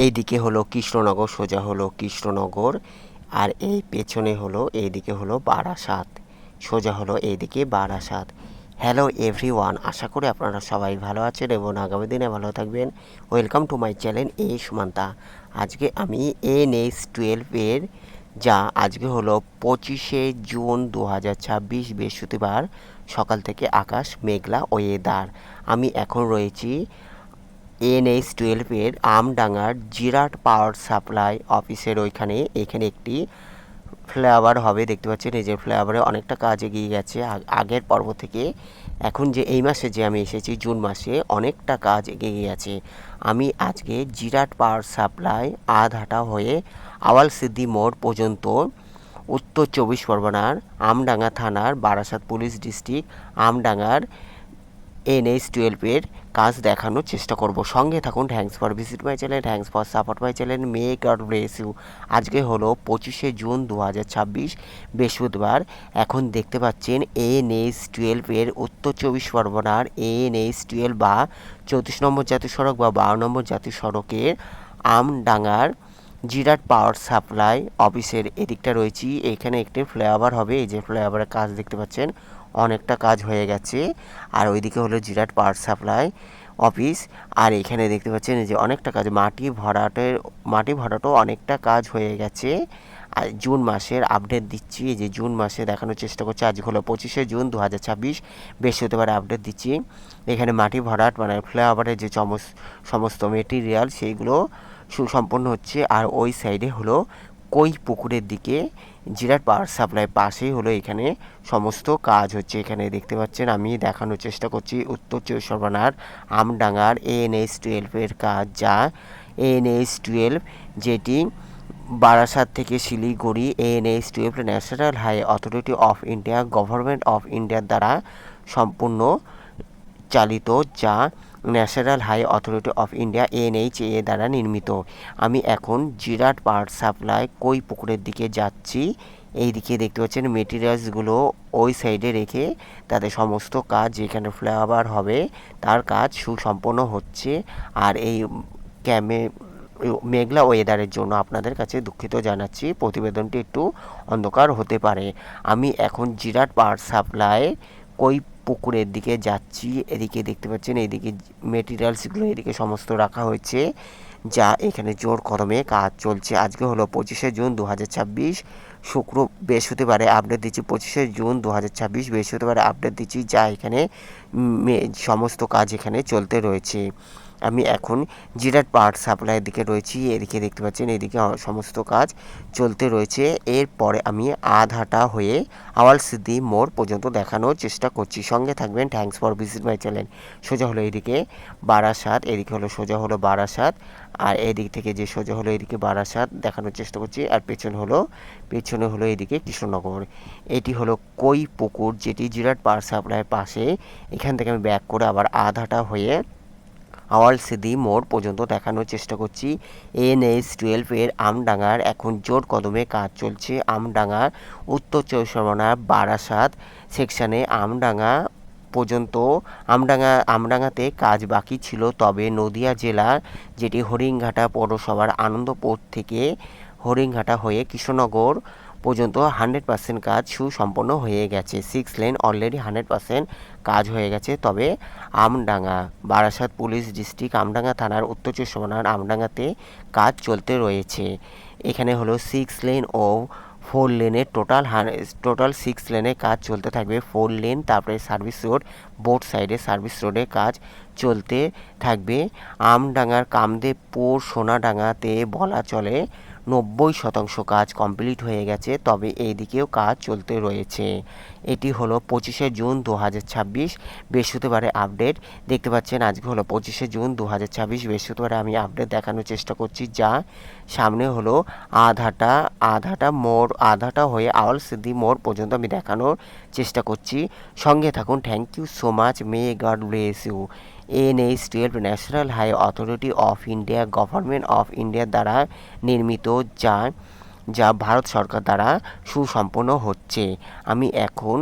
এইদিকে হলো কৃষ্ণনগর, সোজা হলো কৃষ্ণনগর, আর এই পেছনে হলো এইদিকে হলো বারাসাত, সোজা হলো এইদিকে বারাসাত। হ্যালো এভরিওয়ান, আশা করি আপনারা সবাই ভালো আছেন এবং আগামী দিনে ভালো থাকবেন। ওয়েলকাম টু মাই চ্যানেল এ সুমান্তা। আজকে আমি NH12 যা আজকে হলো 25শে জুন 2026 বৃহস্পতিবার, সকাল থেকে আকাশ মেঘলা ওয়েদার। আমি এখন রয়েছি NH12 আমডাঙ্গার জিরাট পাওয়ার সাপ্লাই অফিসের ওইখানে। এখানে একটি ফ্লাইওভার হবে, দেখতে পাচ্ছেন এই যে ফ্লাইওভারে অনেকটা কাজ এগিয়ে গেছে আগের পর্ব থেকে। এখন যে এই মাসে যে আমি এসেছি জুন মাসে, অনেকটা কাজ এগিয়ে গেছে। আমি আজকে জিরাট পাওয়ার সাপ্লাই আধহাটা হয়ে আওয়ালসিদ্দি মোড় পর্যন্ত উত্তর 24 পরগনার আমডাঙ্গা থানার বারাসাত পুলিশ ডিস্ট্রিক্ট আমডাঙ্গার NH12 কাজ দেখানোর চেষ্টা করব। সঙ্গে থাকুন। Thanks for visit my channel, thanks for support my channel, may God bless you. আজকে হলো 25শে জুন 2026 বৃহস্পতিবার। এখন দেখতে পাচ্ছেন NH12 উত্তর 24 পরগনার NH12 বা 34 নম্বর জাতীয় সড়ক বা 12 নম্বর জাতীয় সড়কের আমডাঙ্গার জিরাট পাওয়ার সাপ্লাই অফিসের এদিকটা রয়েছি। এখানে একটি ফ্লাইওভার হবে, এই যে ফ্লাইওভারের কাজ দেখতে পাচ্ছেন অনেকটা কাজ হয়ে গেছে। আর ওইদিকে হলো জিরাট পাওয়ার সাপ্লাই অফিস। আর এখানে দেখতে পাচ্ছেন যে অনেকটা কাজ, মাটি ভরাটও অনেকটা কাজ হয়ে গেছে। আর জুন মাসের আপডেট দিচ্ছি, এই যে জুন মাসে দেখানোর চেষ্টা করছি। আজ হলো 25শে জুন 2026 বৃহস্পতিবার আপডেট দিচ্ছি। এখানে মাটি ভরাট মানে ফ্লাইওভারের যে সমস্ত মেটেরিয়াল সেইগুলো সুসম্পন্ন হচ্ছে। আর ওই সাইডে হলো কই পুকুরের দিকে জিরাট পাওয়ার সাপ্লাই পাশেই হলো এখানে সমস্ত কাজ হচ্ছে। এখানে দেখতে পাচ্ছেন আমি দেখানোর চেষ্টা করছি উত্তর 24 পরগনার আমডাঙ্গার NH12 কাজ, যা NH12 যেটি বারাসাত থেকে Siliguri NH12 national high authority of India government of ইন্ডিয়ার দ্বারা সম্পূর্ণ চালিত, যা national high authority of India NHAI দ্বারা নির্মিত। আমি এখন জিরাট পাওয়ার সাপ্লাই কই পুকুরের দিকে যাচ্ছি। এই দিকে দেখতে পাচ্ছেন মেটেরিয়ালসগুলো ওই সাইডে রেখে তাদের সমস্ত কাজ, যেখানে ফ্লাইওভার হবে তার কাজ সুসম্পন্ন হচ্ছে। আর এই মেঘলা ওয়েদারের জন্য আপনাদের কাছে দুঃখিত জানাচ্ছি, প্রতিবেদনটি একটু অন্ধকার হতে পারে। আমি এখন জিরাট পাওয়ার সাপ্লাই কই পুকুরের দিকে যাচ্ছি। এদিকে দেখতে পাচ্ছেন এইদিকে মেটেরিয়ালসগুলো এদিকে সমস্ত রাখা হয়েছে, যা এখানে জোর কদমে কাজ চলছে। আজকে হলো 25শে জুন 2026 বৃহস্পতিবারে আপডেট দিচ্ছি। 25শে জুন 2026 বৃহস্পতিবারে আপডেট দিচ্ছি, যা এখানে সমস্ত কাজ এখানে চলতে রয়েছে। আমি এখন জিরাট পাওয়ার সাপ্লাইয়ের দিকে রয়েছি। এদিকে দেখতে পাচ্ছেন এদিকে সমস্ত কাজ চলতে রয়েছে। এরপরে আমি আধহাটা হয়ে আওয়ালসিদ্দি মোড় পর্যন্ত দেখানোর চেষ্টা করছি। সঙ্গে থাকবেন। Thanks for visit my channel. সোজা হলো এদিকে বারাসাত, এদিকে হলো সোজা হলো বারাসাত, আর এদিক থেকে যে সোজা হলো এদিকে বারাসাত দেখানোর চেষ্টা করছি। আর পেছনে হলো এদিকে কৃষ্ণনগর। এটি হলো কই পুকুর, যেটি জিরাট পাওয়ার সাপ্লাইয়ের পাশে। এখান থেকে আমি ব্যাক করে আবার আধহাটা হয়ে আওয়ালসিদ্দি মোড় পর্যন্ত দেখানোর চেষ্টা করছি। NH12 আমডাঙ্গার এখন জোর কদমে কাজ চলছে। আমডাঙ্গার উত্তর 24 পরগনার বারাসাত সেকশানে আমডাঙ্গা পর্যন্ত আমডাঙ্গাতে কাজ বাকি ছিল। তবে নদিয়া জেলার যেটি হরিণঘাটা পৌরসভার আনন্দপুর থেকে হরিণঘাটা হয়ে কৃষ্ণনগর পর্যন্ত 100% কাজ সুসম্পন্ন হয়ে গেছে। 6 লেন অলরেডি 100% কাজ হয়ে গেছে। তবে আমডাঙ্গা বারাসাত পুলিশ ডিস্ট্রিক্ট আমডাঙ্গা থানার উত্তর 24 পরগনার আমডাঙ্গাতে কাজ চলতে রয়েছে। এখানে হলো 6 লেন ও 4 লেনের টোটাল 6 লেনে কাজ চলতে থাকবে। 4 লেন, তারপরে সার্ভিস রোড, বোথ সাইডে সার্ভিস রোডে কাজ চলতে থাকবে। আমডাঙ্গার কামদেবপুর সোনাডাঙ্গাতে বলা চলে 90% কাজ কমপ্লিট হয়ে গেছে, তবে এই দিকেও কাজ চলতে রয়েছে। এটি হলো 25শে জুন 2026 বৃহস্পতিবারে আপডেট দেখতে পাচ্ছেন। আজকে হলো 25শে জুন 2026 বৃহস্পতিবারে আমি আপডেট দেখানোর চেষ্টা করছি, যা সামনে হলো আধাটা হয়ে আওয়ালসিদ্দি মোড় পর্যন্ত আমি দেখানোর চেষ্টা করছি। সঙ্গে থাকুন। Thank you so much, may God bless you. NH12 national high authority of India government of ইন্ডিয়ার দ্বারা নির্মিত, যা ভারত সরকার দ্বারা সুসম্পন্ন হচ্ছে। আমি এখন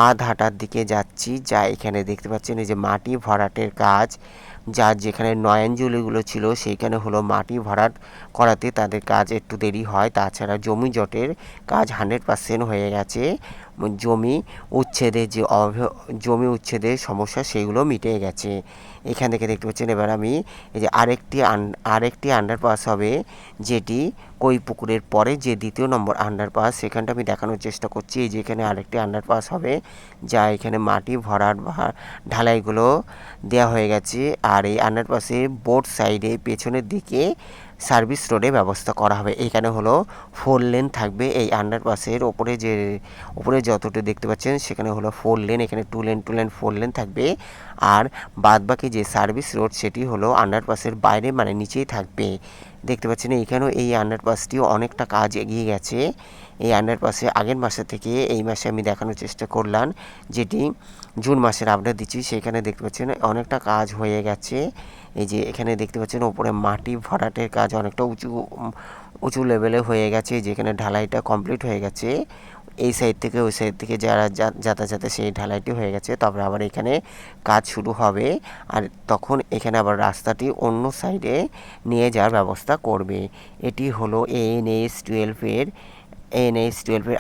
আধহাটার দিকে যাচ্ছি, যা এখানে দেখতে পাচ্ছেন এই যে মাটি ভরাটের কাজ যার যেখানে নয়নজুলিগুলো ছিল সেইখানে হলো মাটি ভরাট করাতে তাদের কাজ একটু দেরি হয়। তাছাড়া জমি জটের কাজ 100% হয়ে গেছে। জমি উচ্ছেদের যে জমি উচ্ছেদের সমস্যা সেগুলো মিটে গেছে। এখান থেকে দেখতে পাচ্ছেন এবার আমি এই যে আরেকটি আন্ডারপাস হবে, যেটি কৈপুকুরের পরে যে দ্বিতীয় নম্বর আন্ডারপাস সেখানটা আমি দেখানোর চেষ্টা করছি। এই যে এখানে আরেকটি আন্ডারপাস হবে, যা এখানে মাটি ভরাট বা ঢালাইগুলো দেওয়া হয়ে গেছে। আর এই আন্ডারপাসে বোর্ড সাইডে পেছনের দিকে সার্ভিস রোডের ব্যবস্থা করা হবে। এখানে হলো 4 লেন থাকবে এই আন্ডারপাসের ওপরে যতটা দেখতে পাচ্ছেন সেখানে হলো 4 লেন, এখানে 2 লেন 4 লেন থাকবে। আর বাদবাকি যে সার্ভিস রোড সেটি হলো আন্ডারপাসের বাইরে মানে নিচেই থাকবে। দেখতে পাচ্ছেন এইখানেও এই আন্ডারপাসটিও অনেকটা কাজ এগিয়ে গেছে। এই আন্ডারপাসে আগের মাসে থেকে এই মাসে আমি দেখানোর চেষ্টা করলাম, যেটি জুন মাসের আপডেট দিচ্ছি। সেখানে দেখতে পাচ্ছেন অনেকটা কাজ হয়ে গেছে। এই যে এখানে দেখতে পাচ্ছেন ওপরে মাটি ভরাটের কাজ অনেকটা উঁচু লেভেলে হয়ে গেছে, যেখানে ঢালাইটা কমপ্লিট হয়ে গেছে। এই সাইড থেকে ওই সাইড থেকে যারা যাতায়াতে সেই ঢালাইটি হয়ে গেছে, তারপরে আবার এখানে কাজ শুরু হবে। আর তখন এখানে আবার রাস্তাটি অন্য সাইডে নিয়ে যাওয়ার ব্যবস্থা করবে। এটি হলো NH12-এর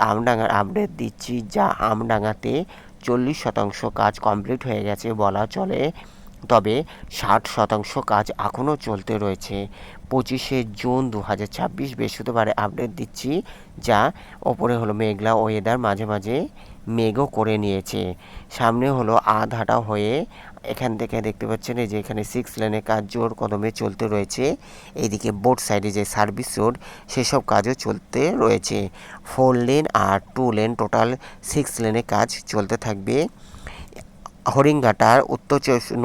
আমডাঙ্গার আপডেট দিচ্ছি, যা আমডাঙ্গাতে 40% কাজ কমপ্লিট হয়ে গেছে বলা চলে। তবে 60% কাজ এখনও চলতে রয়েছে। 25শে জুন 2026 বৃহস্পতিবারে আপডেট দিচ্ছি, যা ওপরে হলো মেঘলা ওয়েদার, মাঝে মাঝে মেঘও করে নিয়েছে। সামনে হলো আধাটা হয়ে এখান থেকে দেখতে পাচ্ছেন এই যে এখানে 6 লেনে কাজ জোর কদমে চলতে রয়েছে। এইদিকে বোর্ড সাইডে যে সার্ভিস রোড সেসব কাজও চলতে রয়েছে। 4 লেন আর 2 লেন টোটাল 6 লেনে কাজ চলতে থাকবে। হরিণঘাটার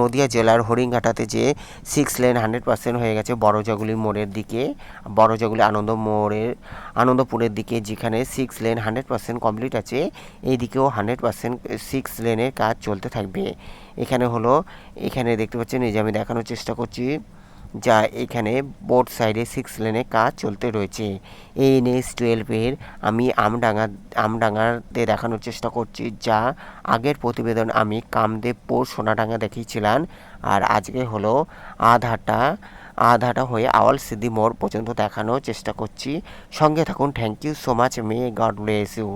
নদিয়া জেলার হরিণঘাটাতে যে 6 লেন 100% হয়ে গেছে বড়জাগুলি মোড়ের দিকে, বড়জাগুলি আনন্দপুরের দিকে, যেখানে 6 লেন 100% কমপ্লিট আছে। এই দিকেও 100% 6 লেনের কাজ চলতে থাকবে। এখানে দেখতে পাচ্ছেন এই যে আমি দেখানোর চেষ্টা করছি, যা এখানে বোর্ড সাইডে 6 লেনে কাজ চলতে রয়েছে। NH12-এর আমি আমডাঙ্গাতে দেখানোর চেষ্টা করছি, যা আগের প্রতিবেদন আমি কামদেবপুর সোনাডাঙ্গা দেখিয়েছিলাম। আর আজকে হলো আধাটা হয়ে আওয়াল সিদ্ধি মোড় পর্যন্ত দেখানোর চেষ্টা করছি। সঙ্গে থাকুন। Thank you so much. May God bless you.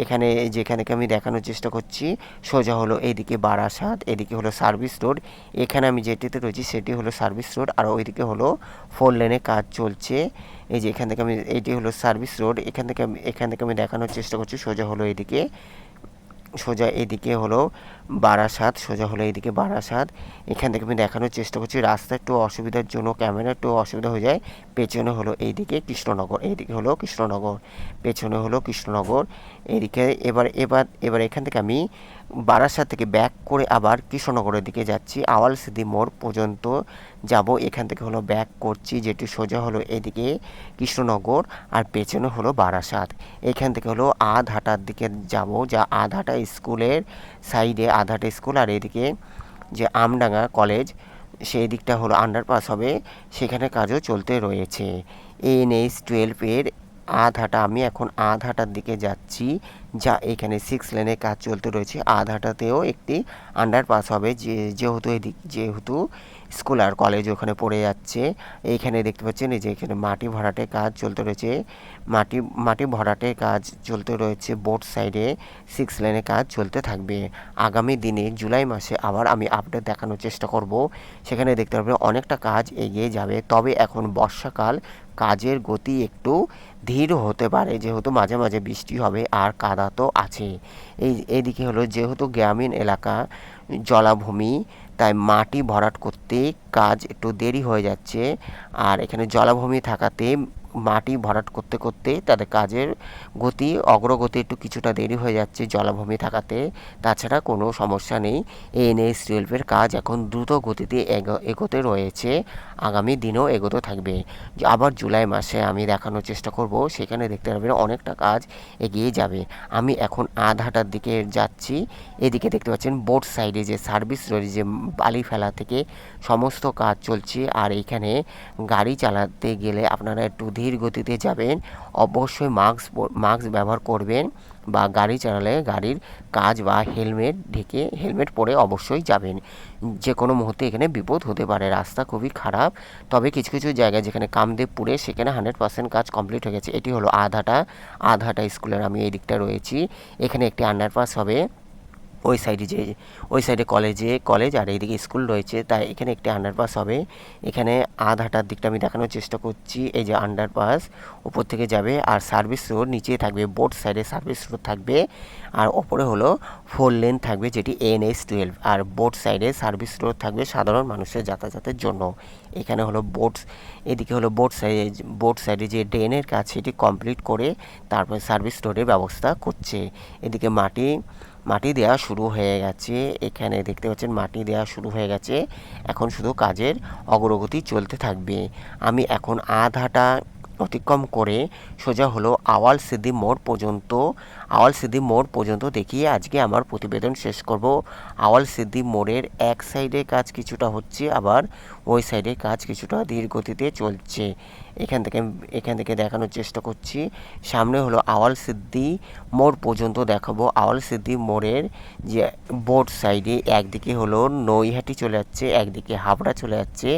এখানে যেখানে আমি দেখানোর চেষ্টা করছি, সোজা হলো এইদিকে বারাসাত, এদিকে হলো সার্ভিস রোড। এখানে আমি যেটিতে রয়েছি সেটি হলো সার্ভিস রোড, আর ওইদিকে হলো 4 লেনে কাজ চলছে। এই যে এইটি হলো সার্ভিস রোড। এখান থেকে আমি দেখানোর চেষ্টা করছি, সোজা হলো এদিকে হলো বারাসাত, এখান থেকে আমি দেখানোর চেষ্টা করছি। রাস্তা একটু অসুবিধার জন্য ক্যামেরা একটু অসুবিধা হয়ে যায়। পেছনে হলো এইদিকে কৃষ্ণনগর, পেছনে হলো কৃষ্ণনগর। এদিকে এবার এখান থেকে আমি বারাসাত থেকে ব্যাক করে আবার কৃষ্ণনগরের দিকে যাচ্ছি। আওয়াল সিদ্ধি মোড় পর্যন্ত যাব। এখান থেকে হলো ব্যাক করছি, যেটি সোজা হলো এদিকে কৃষ্ণনগর, আর পেছনে হলো বারাসাত। এখান থেকে হলো আধাটার দিকে যাব, যা আধাটা স্কুলের সাইডে, আধাটা স্কুল, আর এদিকে যে আমডাঙ্গা কলেজ সেই দিকটা হলো আন্ডারপাস হবে, সেখানে কাজও চলতে রয়েছে। NH12-এর আমি এখন আধাটার দিকে যাচ্ছি, যা এখানে 6 লেনে কাজ চলতে রয়েছে। আধাটাতেও একটি আন্ডারপাস হবে, যেহেতু স্কুল আর কলেজ ওখানে পড়ে যাচ্ছে। এইখানে দেখতে পাচ্ছেন এই যে এখানে মাটি ভরাটের কাজ চলতে রয়েছে। মাটি ভরাটের কাজ চলতে রয়েছে বোর্ড সাইডে। 6 লেনে কাজ চলতে থাকবে। আগামী দিনে জুলাই মাসে আবার আমি আপডেট দেখানোর চেষ্টা করব। সেখানে দেখতে পারবেন অনেকটা কাজ এগিয়ে যাবে। তবে এখন বর্ষাকাল, কাজের গতি একটু ধীর হতে পারে, যেহেতু মাঝে মাঝে বৃষ্টি হবে আর কাদা তো আছে। এইদিকে হলো যেহেতু গ্রামীণ এলাকা, জলাভূমি, তাই মাটি ভরাট করতে কাজ একটু দেরি হয়ে যাচ্ছে। আর এখানে জলাভূমি থাকাতে মাটি ভরাট করতে করতে তাদের কাজের অগ্রগতি একটু কিছুটা দেরি হয়ে যাচ্ছে জলাভূমি থাকাতে। তাছাড়া কোনো সমস্যা নেই। NH12-এর কাজ এখন দ্রুত গতিতে এগোতে রয়েছে, আগামী দিনেও এগোতে থাকবে। আবার জুলাই মাসে আমি দেখানোর চেষ্টা করব, সেখানে দেখতে পারবেন অনেকটা কাজ এগিয়ে যাবে। আমি এখন আধাটার দিকে যাচ্ছি। এদিকে দেখতে পাচ্ছেন বোর্ড সাইডে যে সার্ভিস রোড, যে বালি ফেলা থেকে সমস্ত কাজ চলছে। আর এইখানে গাড়ি চালাতে গেলে আপনারা একটু ধীর গতিতে যাবেন, অবশ্যই মাস্ক ব্যবহার করবেন। বা গাড়ি চালালে গাড়ির কাঁচ বা হেলমেট পরে অবশ্যই যাবেন। যে কোনো মুহূর্তে এখানে বিপদ হতে পারে। রাস্তা খুবই খারাপ, তবে কিছু কিছু জায়গায় যেখানে কামদেবপুরে সেখানে 100% কাজ কমপ্লিট হয়ে গেছে। এটি হলো আধাটা স্কুলের, আমি এই দিকটা রয়েছি। এখানে একটি আন্ডারপাস হবে। ওই সাইডে কলেজ আর এইদিকে স্কুল রয়েছে, তাই এখানে একটি আন্ডারপাস হবে। এখানে আধাটার দিকটা আমি দেখানোর চেষ্টা করছি। এই যে আন্ডারপাস উপর থেকে যাবে, আর সার্ভিস রোড নিচে থাকবে, বোথ সাইডে সার্ভিস রোড থাকবে। আর ওপরে হলো 4 লেন থাকবে, যেটি NH-12, আর বোথ সাইডে সার্ভিস রোড থাকবে সাধারণ মানুষের যাতায়াতের জন্য। এখানে হলো এদিকে হলো বোথ সাইডে যে ড্রেনের কাজ সেটি কমপ্লিট করে তারপরে সার্ভিস রোডের ব্যবস্থা করছে। এদিকে মাটি দেওয়া শুরু হয়ে গেছে। এখানে দেখতে পাচ্ছেন মাটি দেওয়া শুরু হয়ে গেছে। এখন শুধু কাজের অগ্রগতি চলতে থাকবে। আমি এখন আধাটা অতিক্রম করে সোজা হলো আওয়াল সিদ্দি মোড় পর্যন্ত দেখিয়ে আজকে আমার প্রতিবেদন শেষ করব। আওয়াল সিদ্দি মোড়ের এক সাইডে কাজ কিছুটা হচ্ছে, আবার ওই সাইডে কাজ কিছুটা ধীর গতিতে চলছে। এখান থেকে দেখানোর চেষ্টা করছি। সামনে হলো আওয়াল সিদ্দি মোড় পর্যন্ত দেখাবো। আওয়াল সিদ্দি মোড়ের যে বোর্ড সাইডে একদিকে হলো নৈহাটি চলে যাচ্ছে, একদিকে হাবড়া চলে যাচ্ছে।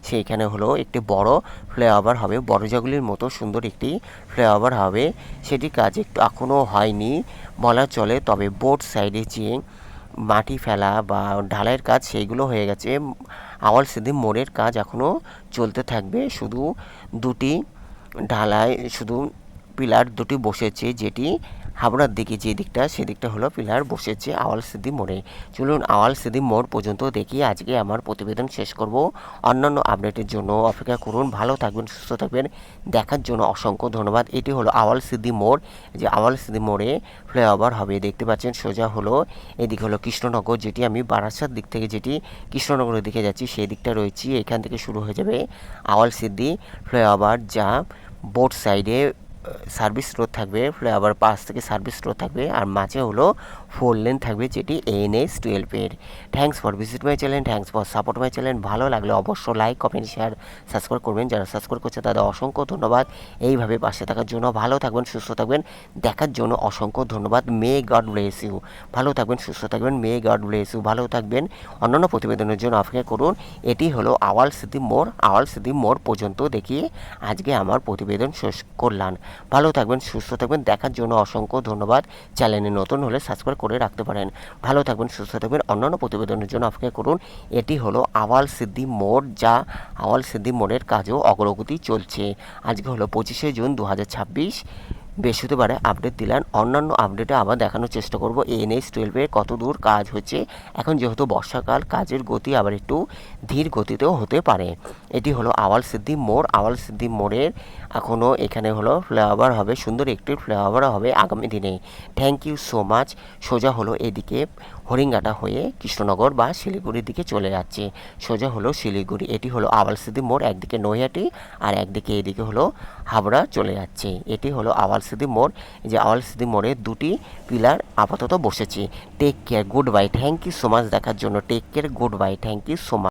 সেইখানে হলো একটি বড় ফ্লাইওভার হবে, বড়জাগুলির মতো সুন্দর একটি ফ্লাইওভার হবে। সেটি কাজ একটু এখনও হয়নি বলা চলে, তবে বোর্ড সাইডে যে মাটি ফেলা বা ঢালাইয়ের কাজ সেইগুলো হয়ে গেছে। আওয়াল সিদ্দি মোড়ের কাজ এখনও চলতে থাকবে। শুধু পিলার দুটি বসেছে, যেটি হাবড়ার দিকে যে দিকটা সেদিকটা হলো পিলার বসেছে আওয়াল সিদ্দি মোড়ে। চলুন আওয়াল সিদ্দি মোড় পর্যন্ত দেখিয়ে আজকে আমার প্রতিবেদন শেষ করব। অন্যান্য আপডেটের জন্য অপেক্ষা করুন। ভালো থাকবেন, সুস্থ থাকবেন। দেখার জন্য অসংখ্য ধন্যবাদ। এটি হলো আওয়াল সিদ্দি মোড়। যে আওয়াল সিদ্দি মোড়ে ফ্লাইওভার হবে দেখতে পাচ্ছেন। সোজা হলো এদিকে হলো কৃষ্ণনগর, যেটি আমি বারাসাত দিক থেকে যেটি কৃষ্ণনগরের দিকে যাচ্ছি সেই দিকটা রয়েছি। এখান থেকে শুরু হয়ে যাবে আওয়াল সিদ্দি ফ্লাইওভার, যা বোথ সাইডে সার্ভিস রোড থাকবে। ফ্লাইওভার পাশ থেকে সার্ভিস রোড থাকবে, আর মাঝে হলো 4 লেন থাকবে, যেটি NH-12 এর। Thanks for visit my channel, thanks for support my channel. ভালো লাগলে অবশ্যই লাইক, কমেন্ট, শেয়ার, সাবস্ক্রাইব করবেন। যারা সাবস্ক্রাইব করছে তাদের অসংখ্য ধন্যবাদ। এইভাবে পাশে থাকার জন্য। ভালো থাকবেন, সুস্থ থাকবেন। দেখার জন্য অসংখ্য ধন্যবাদ। May God bless you. ভালো থাকবেন, সুস্থ থাকবেন। May God bless you. ভালো থাকবেন। অন্যান্য প্রতিবেদনের জন্য অপেক্ষা করুন। এটি হলো আওয়াল সিদ্দি মোড় পর্যন্ত দেখিয়ে আজকে আমার প্রতিবেদন শেষ করলাম। ভালো থাকবেন, সুস্থ থাকবেন। দেখার জন্য অসংখ্য ধন্যবাদ। চ্যানেলে নতুন হলে সাবস্ক্রাইব করে রাখতে পারেন। ভালো থাকবেন, সুস্থ থাকবেন। অন্যান্য প্রতিবেদনের জন্য অপেক্ষা করুন। এটি হলো আওয়াল সিদ্দি মোড়, যা আওয়াল সিদ্দি মোড়ের কাজেও অগ্রগতি চলছে। আজকে হলো 25শে জুন 2026, বৃহস্পতিবারে আপডেট দিলাম। অন্যান্য আপডেটে আবার দেখানোর চেষ্টা করব NH-12 কত দূর কাজ হচ্ছে। এখন যেহেতু বর্ষাকাল, কাজের গতি আবার একটু ধীর গতিতেও হতে পারে। এটি হলো আওয়াল সিদ্দি মোড়ের এখনও এখানে হলো ফ্লাইওভার হবে, সুন্দর একটি ফ্লাইওভার হবে আগামী দিনে। Thank you so much. সোজা হলো এদিকে হরিঙ্গাটা হয়ে কৃষ্ণনগর বা শিলিগুড়ির দিকে চলে যাচ্ছে। সোজা হলো শিলিগুড়ি। এটি হলো আওয়াল সিদ্দি মোড়, একদিকে নৈহাটি আর একদিকে এদিকে হলো হাবড়া চলে যাচ্ছে। এটি হলো আওয়াল সিদ্দি মোড়। যে আওয়াল সিদ্দি মোড়ে দুটি পিলার আপাতত বসেছে। Take care, good bye. Thank you so much দেখার জন্য। Take care, good bye. Thank you so much.